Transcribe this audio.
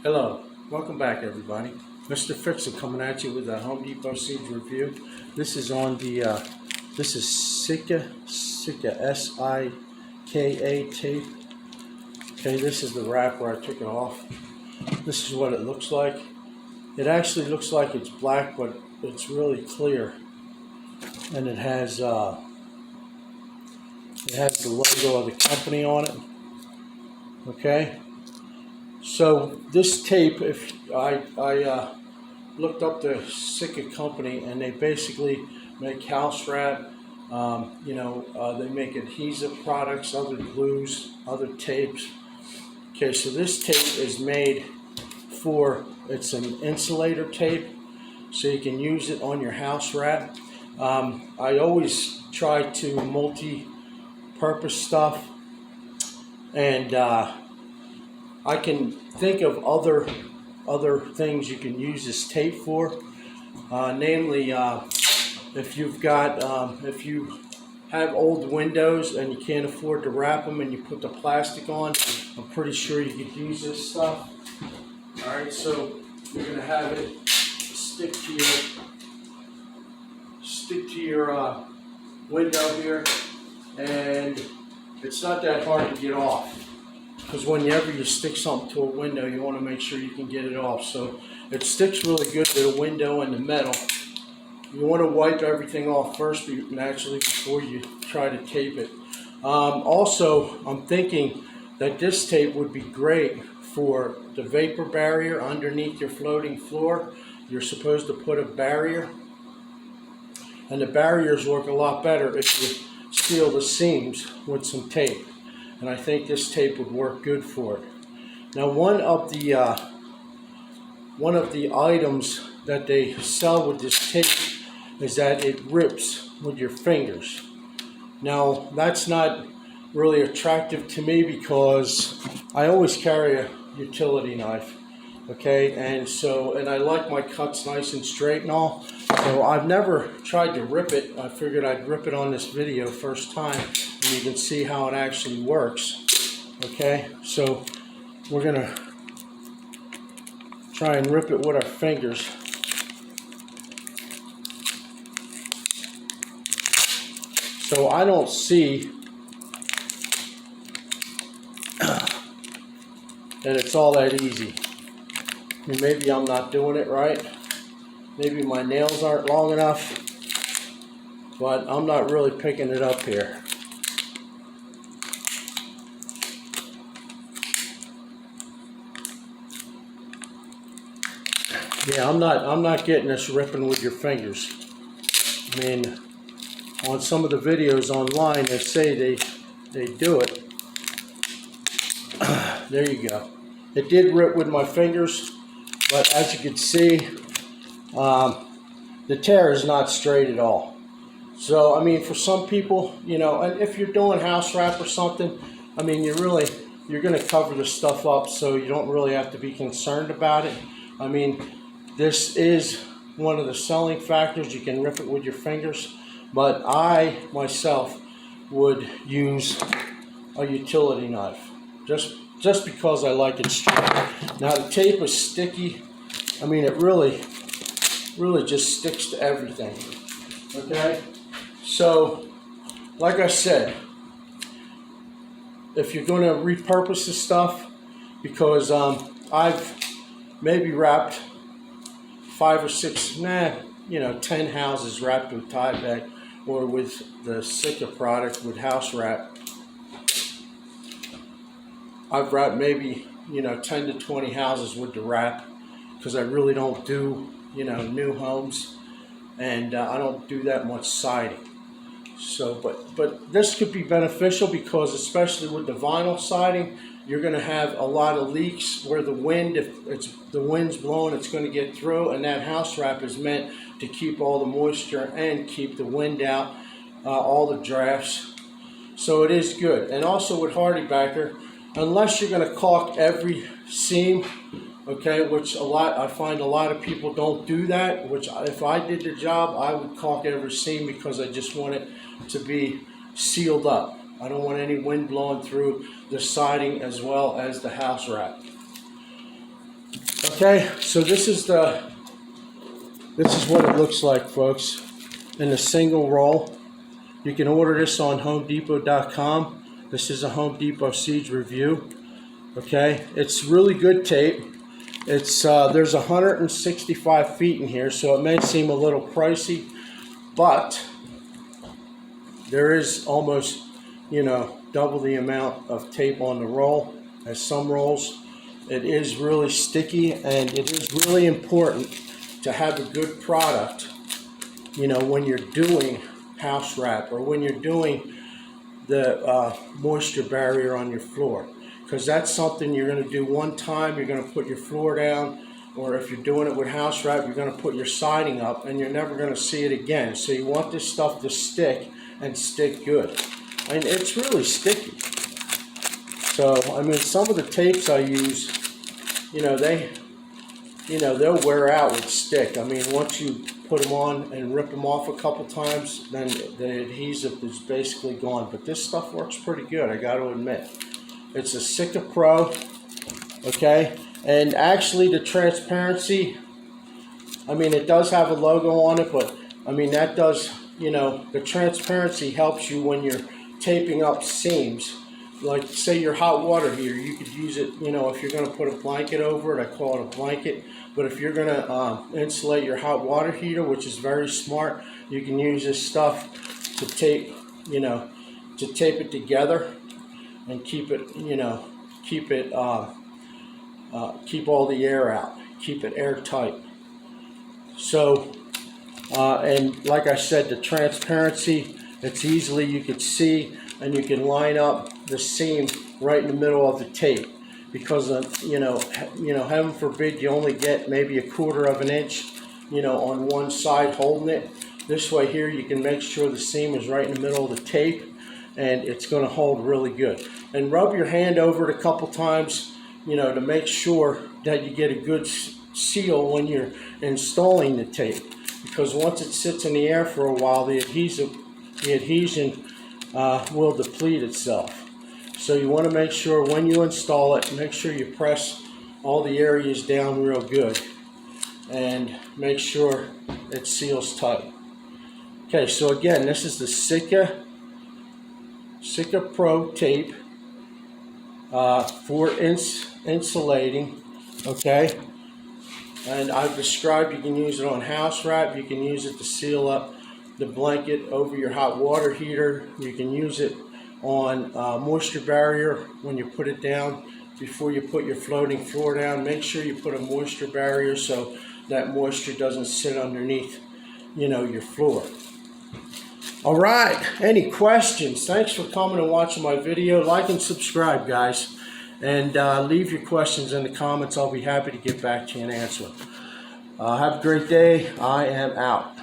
Hello, welcome back everybody. Mr. Fixer coming at you with a Home Depot seeds review. This is on the, this is Sika, S-I-K-A tape. Okay, this is the wrap where I took it off. This is what it looks like. It actually looks like it's black, but it's really clear. And it has the logo of the company on it. Okay. So this tape, if I looked up the Sika company, and they basically make house wrap. They make adhesive products, other glues, other tapes. Okay, so this tape is made it's an insulator tape, so you can use it on your house wrap. I always try to multi-purpose stuff, and I can think of other things you can use this tape for. Namely, if you have old windows and you can't afford to wrap them and you put the plastic on, I'm pretty sure you could use this stuff. All right, so you're gonna have it stick to your window here, and it's not that hard to get off. Because whenever you stick something to a window, you want to make sure you can get it off. So it sticks really good to the window and the metal. You want to wipe everything off first, naturally, before you try to tape it. Also, I'm thinking that this tape would be great for the vapor barrier underneath your floating floor. You're supposed to put a barrier, and the barriers work a lot better if you seal the seams with some tape. And I think this tape would work good for it. Now, one of the items that they sell with this tape is that it rips with your fingers. Now, that's not really attractive to me because I always carry a utility knife. Okay, and I like my cuts nice and straight and all. So I've never tried to rip it. I figured I'd rip it on this video first time, and you can see how it actually works. Okay, so we're gonna try and rip it with our fingers. So I don't see that it's all that easy. And maybe I'm not doing it right. Maybe my nails aren't long enough, but I'm not really picking it up here. Yeah, I'm not getting this ripping with your fingers. I mean, on some of the videos online, they say they do it. There you go. It did rip with my fingers, but as you can see, the tear is not straight at all. So, I mean, for some people, and if you're doing house wrap or something, I mean, you're going to cover the stuff up, so you don't really have to be concerned about it. I mean, this is one of the selling factors. You can rip it with your fingers, but I myself would use a utility knife just because I like it straight. Now, the tape is sticky. I mean, it really just sticks to everything. Okay, so like I said, if you're going to repurpose the stuff, because I've maybe wrapped 5 or 6, 10 houses wrapped with tie bag or with the Sika product with house wrap. I've wrapped maybe 10 to 20 houses with the wrap, because I really don't do new homes, and I don't do that much siding. So, but this could be beneficial because, especially with the vinyl siding, you're going to have a lot of leaks where the wind, if the wind's blowing, it's going to get through, and that house wrap is meant to keep all the moisture and keep the wind out, all the drafts. So it is good. And also with HardieBacker, unless you're going to caulk every seam, okay, which I find a lot of people don't do that, which if I did the job, I would caulk every seam because I just want it to be sealed up. I don't want any wind blowing through the siding as well as the house wrap. Okay, so this is what it looks like, folks, in a single roll. You can order this on HomeDepot.com. This is a Home Depot Siege review. Okay, it's really good tape. It's there's 165 feet in here, so it may seem a little pricey, but there is almost, double the amount of tape on the roll as some rolls. It is really sticky, and it is really important to have a good product, when you're doing house wrap or when you're doing the moisture barrier on your floor, because that's something you're going to do one time. You're going to put your floor down, or if you're doing it with house wrap, you're going to put your siding up, and you're never going to see it again. So you want this stuff to stick and stick good. And it's really sticky. So some of the tapes I use, they'll wear out with stick. Once you put them on and rip them off a couple times, then the adhesive is basically gone. But this stuff works pretty good, I got to admit. It's a Sika Pro, okay? And actually the transparency, it does have a logo on it, but that does, the transparency helps you when you're taping up seams. Like, say your hot water heater, you could use it, if you're going to put a blanket over it. I call it a blanket. But if you're going to insulate your hot water heater, which is very smart, you can use this stuff to tape, it together and keep it, keep all the air out, keep it airtight. So, and like I said, the transparency, it's easily, you could see, and you can line up the seam right in the middle of the tape, because heaven forbid you only get maybe 1/4 of an inch, on one side holding it. This way here, you can make sure the seam is right in the middle of the tape, and it's going to hold really good. And rub your hand over it a couple times, to make sure that you get a good seal when you're installing the tape, because once it sits in the air for a while, the adhesion will deplete itself. So you want to make sure when you install it, make sure you press all the areas down real good and make sure it seals tight. Okay, so again, this is the Sika Pro tape for insulating, okay? And I've described you can use it on house wrap, you can use it to seal up the blanket over your hot water heater, you can use it on moisture barrier when you put it down. Before you put your floating floor down, make sure you put a moisture barrier so that moisture doesn't sit underneath, your floor. All right, any questions? Thanks for coming and watching my video. Like and subscribe, guys, and leave your questions in the comments. I'll be happy to get back to you and answer them. Have a great day. I am out.